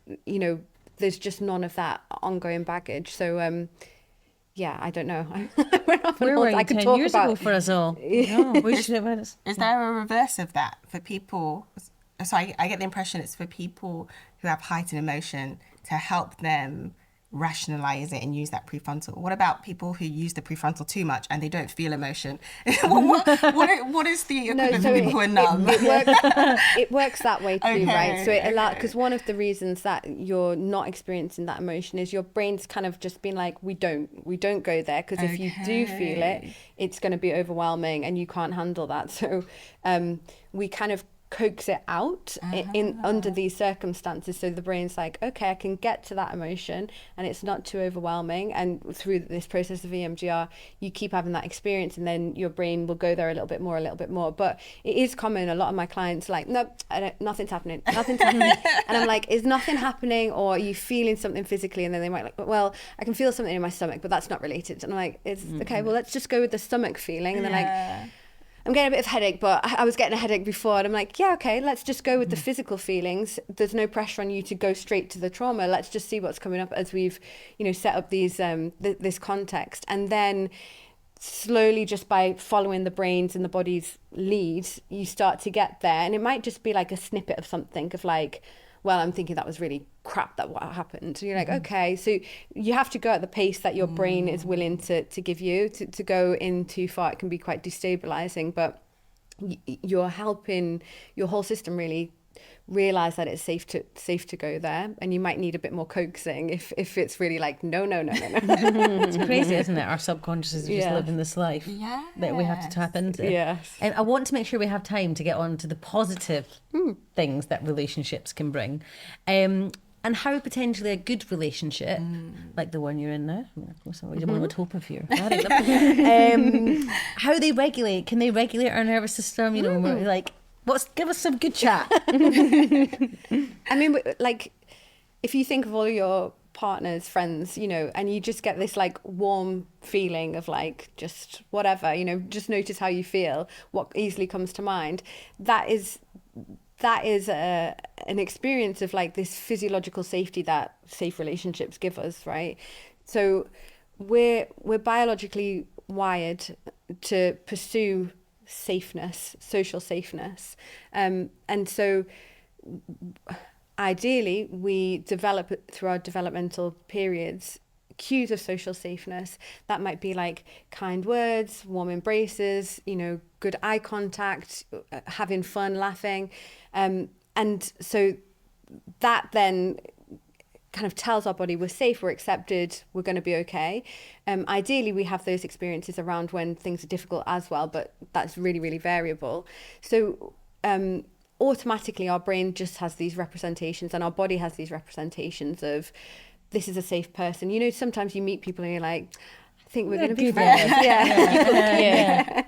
there's just none of that ongoing baggage. So I don't know. Where were you 10 years ago for us all? Is there a reverse of that for people? So I get the impression it's for people who have heightened emotion, to help them rationalize it and use that prefrontal. What about people who use the prefrontal too much and they don't feel emotion? what is the equivalent for people who are numb? It works that way too, okay, right? So it allows, because one of the reasons that you're not experiencing that emotion is your brain's kind of just been like, we don't go there, because if you do feel it, it's going to be overwhelming and you can't handle that. So we kind of coax it out in under these circumstances, so the brain's like, okay, I can get to that emotion and it's not too overwhelming. And through this process of EMDR, you keep having that experience, and then your brain will go there a little bit more. But it is common. A lot of my clients are like, nope, nothing's happening. And I'm like, is nothing happening, or are you feeling something physically? And then they might like, well, I can feel something in my stomach, but that's not related. And I'm like, it's okay, well, let's just go with the stomach feeling. And they're like, I'm getting a bit of headache, but I was getting a headache before. And I'm like, yeah, okay, let's just go with the physical feelings. There's no pressure on you to go straight to the trauma. Let's just see what's coming up as we've, set up these this context. And then slowly, just by following the brain's and the body's leads, you start to get there. And it might just be like a snippet of something of like, well, I'm thinking that was really crap that what happened. So you're like, okay, so you have to go at the pace that your brain is willing to give you. To go in too far, it can be quite destabilizing, but you're helping your whole system really realize that it's safe to go there. And you might need a bit more coaxing if it's really like, no. It's crazy, isn't it? Our subconscious is just living this life that we have to tap into. Yes. And I want to make sure we have time to get on to the positive things that relationships can bring. And how potentially a good relationship, like the one you're in now, one would hope if you're married, how they regulate. Can they regulate our nervous system? When we're like, give us some good chat. I mean, like, if you think of all your partners, friends, and you just get this like warm feeling of like, just whatever, just notice how you feel, what easily comes to mind. that is an experience of like this physiological safety that safe relationships give us, right? So we're biologically wired to pursue safeness, social safeness, and so ideally we develop through our developmental periods cues of social safeness. That might be like kind words, warm embraces, good eye contact, having fun, laughing, and so that then kind of tells our body we're safe, we're accepted, we're going to be okay. Ideally, we have those experiences around when things are difficult as well, but that's really, really variable. So automatically, our brain just has these representations, and our body has these representations of this is a safe person. Sometimes you meet people and you're like, I think we're going to be friends. Yeah.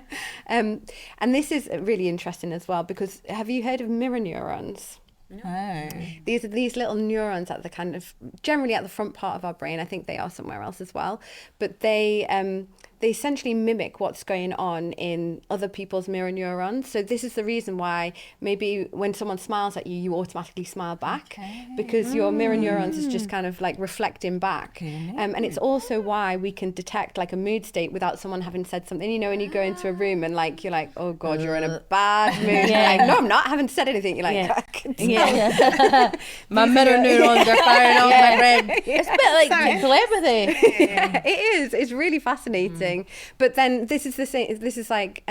And this is really interesting as well, because have you heard of mirror neurons? No. These are these little neurons at the kind of generally at the front part of our brain. I think they are somewhere else as well, but they essentially mimic what's going on in other people's mirror neurons. So this is the reason why maybe when someone smiles at you, you automatically smile back, because your mirror neurons is just kind of like reflecting back. And it's also why we can detect like a mood state without someone having said something. When you go into a room and like you're like, oh God, you're in a bad mood. Like, no, I'm not. I haven't said anything. You're like, I can tell. My mirror neurons are firing off my brain. It's a bit like telepathy. Yeah, it is. It's really fascinating. But then this is the same. This is like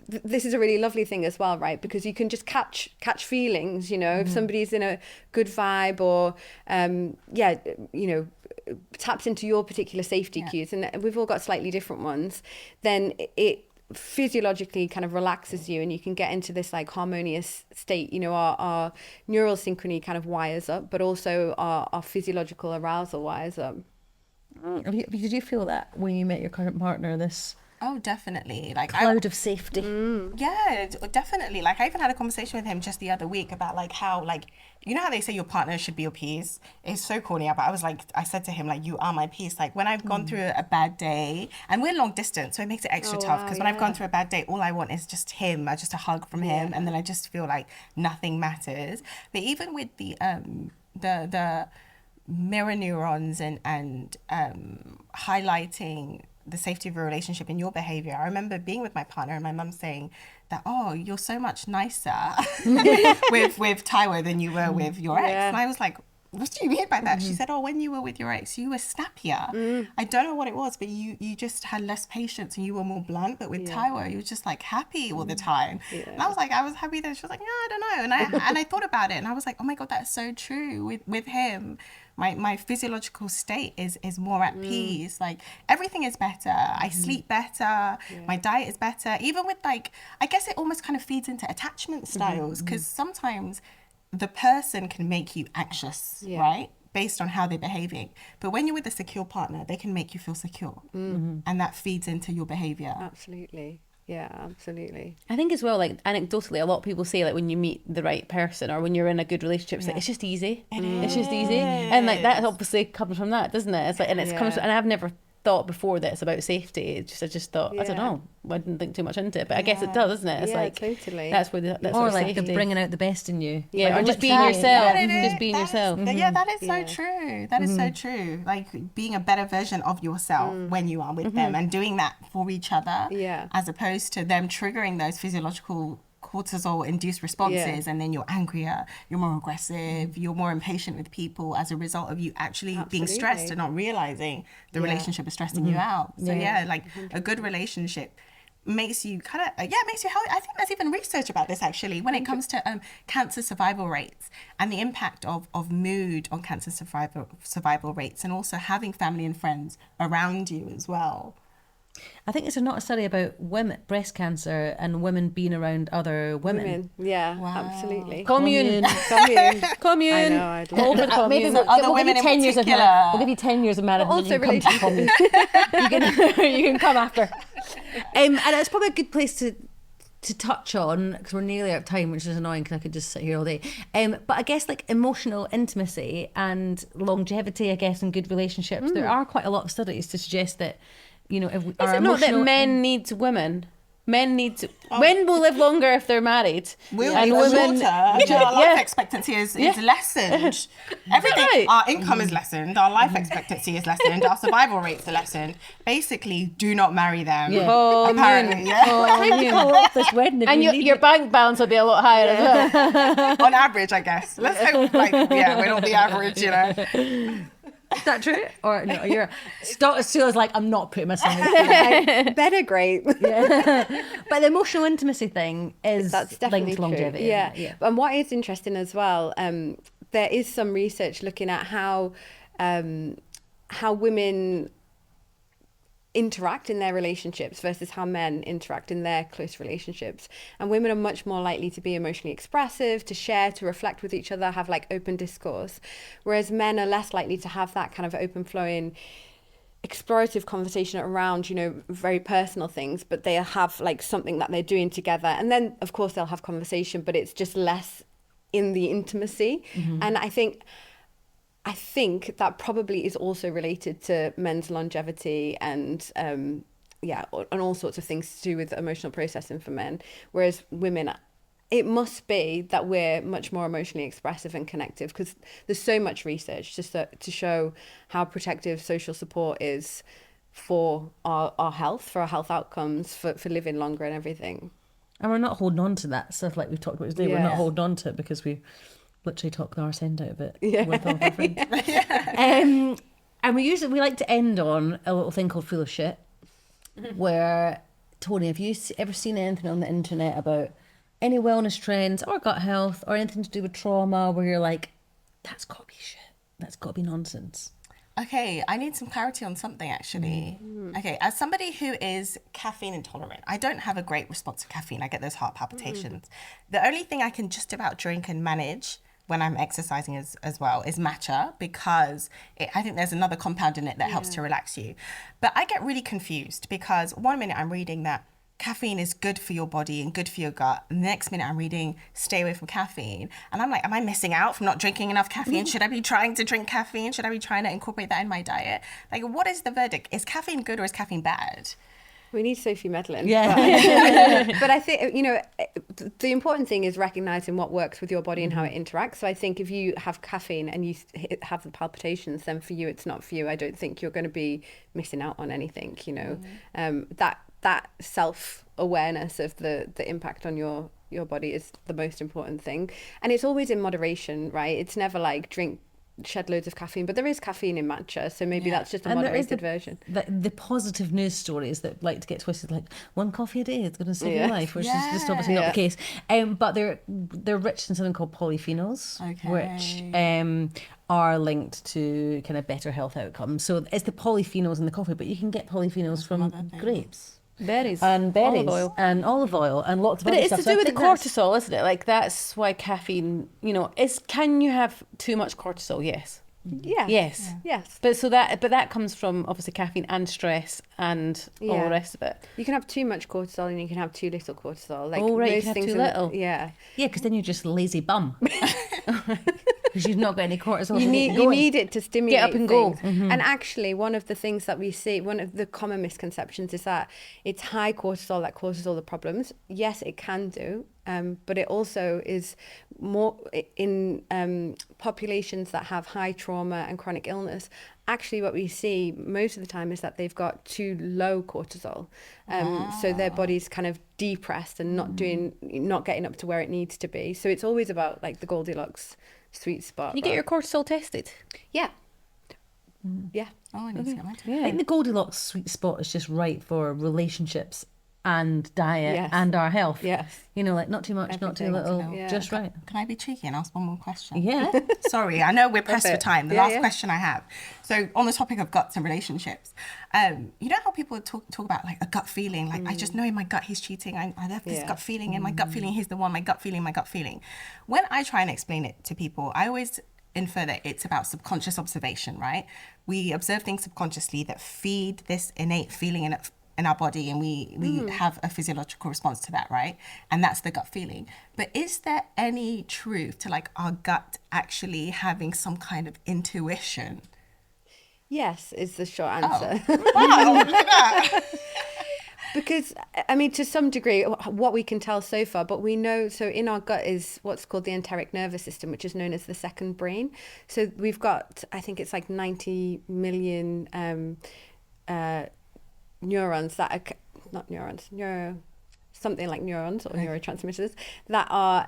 this is a really lovely thing as well, right? Because you can just catch feelings. If somebody's in a good vibe or taps into your particular safety cues, and we've all got slightly different ones. Then it physiologically kind of relaxes you, and you can get into this like harmonious state. Our neural synchrony kind of wires up, but also our physiological arousal wires up. Did you feel that when you met your current partner, this Oh, definitely. Like cloud of safety? Yeah, definitely. Like I even had a conversation with him just the other week about like how, like, how they say your partner should be your peace? It's so corny, but I said to him, like, you are my peace. Like when I've gone through a bad day, and we're long distance, so it makes it extra tough, because when I've gone through a bad day, all I want is just him, just a hug from him, and then I just feel like nothing matters. But even with the mirror neurons and highlighting the safety of a relationship in your behavior. I remember being with my partner and my mum saying that, oh, you're so much nicer with Taiwo than you were with your ex. And I was like, what do you mean by that? She said, oh, when you were with your ex, you were snappier. I don't know what it was, but you just had less patience and you were more blunt. But with Taiwo, you were just like happy all the time. And I was like, I was happy then. She was like, no, I don't know. And I thought about it and I was like, oh my God, that's so true with him. My physiological state is more at peace. Like everything is better. I sleep better. My diet is better. Even with like, I guess it almost kind of feeds into attachment styles, because sometimes the person can make you anxious, right? Based on how they're behaving. But when you're with a secure partner, they can make you feel secure. And that feeds into your behavior. Absolutely. Yeah, absolutely. I think as well, like anecdotally, a lot of people say like when you meet the right person or when you're in a good relationship, it's like, it's just easy. It's just easy. And like that obviously comes from that, doesn't it? It's like, and it's comes, and I've never thought before that it's about safety. I just thought, I don't know, I didn't think too much into it, but I guess it does, doesn't it? It's like totally. That's where that's or like safety. The bringing out the best in you. Yeah, like, or just being yourself. Just being yourself. Yeah, that is so true. That is so true. Like being a better version of yourself when you are with them, and doing that for each other, as opposed to them triggering those physiological cortisol induced responses, and then you're angrier, you're more aggressive, you're more impatient with people as a result of you actually being stressed and not realizing the relationship is stressing you out. So like a good relationship makes you kind of makes you healthy. I think there's even research about this actually when it comes to cancer survival rates and the impact of mood on cancer survival rates, and also having family and friends around you as well. I think it's not a study about women, breast cancer, and women being around other women. Yeah, absolutely. Commune. I know, I'd love that. Maybe other women in particular. We'll give you 10 years of marriage. Also you can come to you can come after. And it's probably a good place to touch on, because we're nearly out of time, which is annoying because I could just sit here all day. But I guess like emotional intimacy and longevity, I guess, in good relationships, there are quite a lot of studies to suggest that, if is it not that men need women? Men men will live longer if they're married. We'll and live women, shorter. Our life expectancy is lessened. Everything, right? our income is lessened, our life expectancy is lessened, our survival rates are lessened. Basically, do not marry them. Yeah. Oh, Apparently, man. yeah. Oh, You call off this wedding if and you your need bank balance will be a lot higher as well. On average, I guess. Let's hope, we're not the average, you know. Is that true? Or no, you're Dr. Sula's like, I'm not putting myself in. Better great. But the emotional intimacy thing is That's definitely linked to longevity. true. Yeah. Isn't it? And what is interesting as well, there is some research looking at how women interact in their relationships versus how men interact in their close relationships. And women are much more likely to be emotionally expressive, to share, to reflect with each other, have like open discourse, whereas men are less likely to have that kind of open flowing explorative conversation around, you know, very personal things, but they have like something that they're doing together. And then of course they'll have conversation, but it's just less in the intimacy. And I think that probably is also related to men's longevity and and all sorts of things to do with emotional processing for men. Whereas women, it must be that we're much more emotionally expressive and connective, because there's so much research just to show how protective social support is for our health, for our health outcomes, for living longer and everything. And we're not holding on to that stuff like we've talked about today. We're not holding on to it because we literally talk our end out of it with all of our friends. And we like to end on a little thing called Full of Shit, where, Toni, have you ever seen anything on the internet about any wellness trends or gut health or anything to do with trauma where you're like, that's got to be shit, that's got to be nonsense? Okay, I need some clarity on something actually. Okay, as somebody who is caffeine intolerant, I don't have a great response to caffeine. I get those heart palpitations. The only thing I can just about drink and manage when I'm exercising as well is matcha, because I think there's another compound in it that helps to relax you. But I get really confused because one minute I'm reading that caffeine is good for your body and good for your gut, and the next minute I'm reading stay away from caffeine, and I'm like, am I missing out from not drinking enough caffeine? Should I be trying to drink caffeine? Should I be trying to incorporate that in my diet? Like, what is the verdict? Is caffeine good or is caffeine bad? We need Sophie Medlin. Yeah. But I think, you know, the important thing is recognizing what works with your body and how it interacts. So I think if you have caffeine and you have the palpitations, then for you, it's not for you. I don't think you're going to be missing out on anything, you know. That self-awareness of the impact on your body is the most important thing. And it's always in moderation, right? It's never like shed loads of caffeine, but there is caffeine in matcha, so maybe that's just a moderated version. The positive news stories that like to get twisted, like one coffee a day is going to save your life, which is just obviously not the case. But they're rich in something called polyphenols, which are linked to kind of better health outcomes. So it's the polyphenols in the coffee, but you can get polyphenols from grapes. Berries. And olive oil and lots of But other it's stuff. to do with the cortisol, isn't it? Like, that's why caffeine, you know, can you have too much cortisol? Yes. Yeah. Yes. Yes. But that comes from obviously caffeine and stress and all the rest of it. You can have too much cortisol and you can have too little cortisol. Like, you most can have things too little. Yeah, because then you're just a lazy bum. Because you've not got any cortisol. You need it to stimulate. Get up and go. And actually, one of the things that we see, one of the common misconceptions is that it's high cortisol that causes all the problems. Yes, it can do. But it also is more in populations that have high trauma and chronic illness. Actually, what we see most of the time is that they've got too low cortisol. So their body's kind of depressed and not getting up to where it needs to be. So it's always about like the Goldilocks sweet spot. You get your cortisol tested. Yeah. Yeah. Oh, I need to get my I think the Goldilocks sweet spot is just right for relationships and diet and our health. Yes. You know, like not too much, not too little, just right. Can I be cheeky and ask one more question? Yeah. Sorry, I know we're pressed for time. The last yeah. question I have. So on the topic of guts and relationships, you know how people talk about like a gut feeling, like I just know in my gut he's cheating. I have this gut feeling, and my gut feeling he's the one. My gut feeling. When I try and explain it to people, I always infer that it's about subconscious observation, right? We observe things subconsciously that feed this innate feeling in our body, and we have a physiological response to that, right? And that's the gut feeling. But is there any truth to like our gut actually having some kind of intuition? Yes, is the short answer. Wow, look at that. Because, I mean, to some degree, what we can tell so far, but we know, so in our gut is what's called the enteric nervous system, which is known as the second brain. So we've got, I think it's like 90 million neurons that are, not neurons, something like neurons or neurotransmitters that are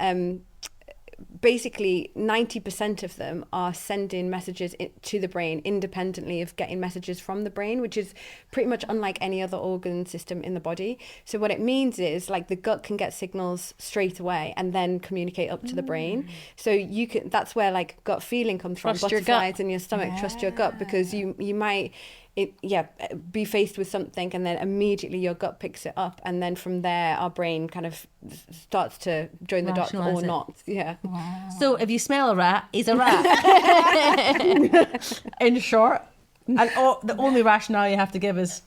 basically 90% of them are sending messages to the brain independently of getting messages from the brain, which is pretty much unlike any other organ system in the body. So what it means is like the gut can get signals straight away and then communicate up to the brain. So you can, that's where like gut feeling comes from. Trust your butterflies gut. in your stomach. Trust your gut, because you might be faced with something and then immediately your gut picks it up, and then from there our brain kind of starts to join the dots Rationalise or it. not. So if you smell a rat, he's a rat. In short, and the only rationale you have to give is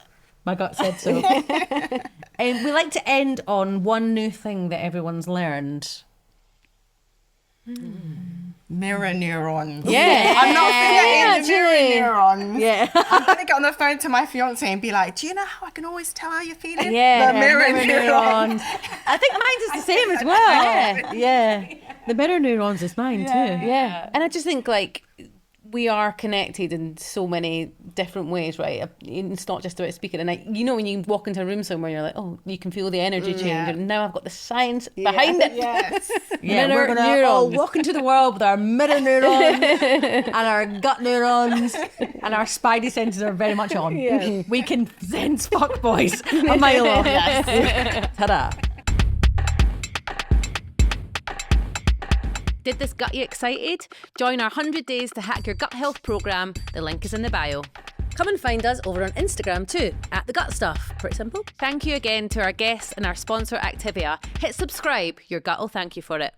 my gut said so. And we like to end on one new thing that everyone's learned. Mirror neurons. Yeah. I'm not forgetting the mirror actually. neurons. Yeah. I'm going to get on the phone to my fiance and be like, do you know how I can always tell how you're feeling? Yeah. The mirror neurons. I think mine's is the same as well. Yeah. The mirror neurons is mine too. Yeah. And I just think like we are connected in so many different ways, right? It's not just about speaking. And you know, when you walk into a room somewhere, you're like, oh, you can feel the energy change. Yeah. And now I've got the science behind it. Yes. Yeah, Mirror we're going to all neurons. walk into the world with our mirror neurons and our gut neurons, and our spidey senses are very much on. Yeah. We can sense fuckboys a mile off. Ta-da. Did this gut you excited? Join our 100 Days to Hack Your Gut Health programme. The link is in the bio. Come and find us over on Instagram too, at The Gut Stuff. Pretty simple. Thank you again to our guests and our sponsor Activia. Hit subscribe. Your gut will thank you for it.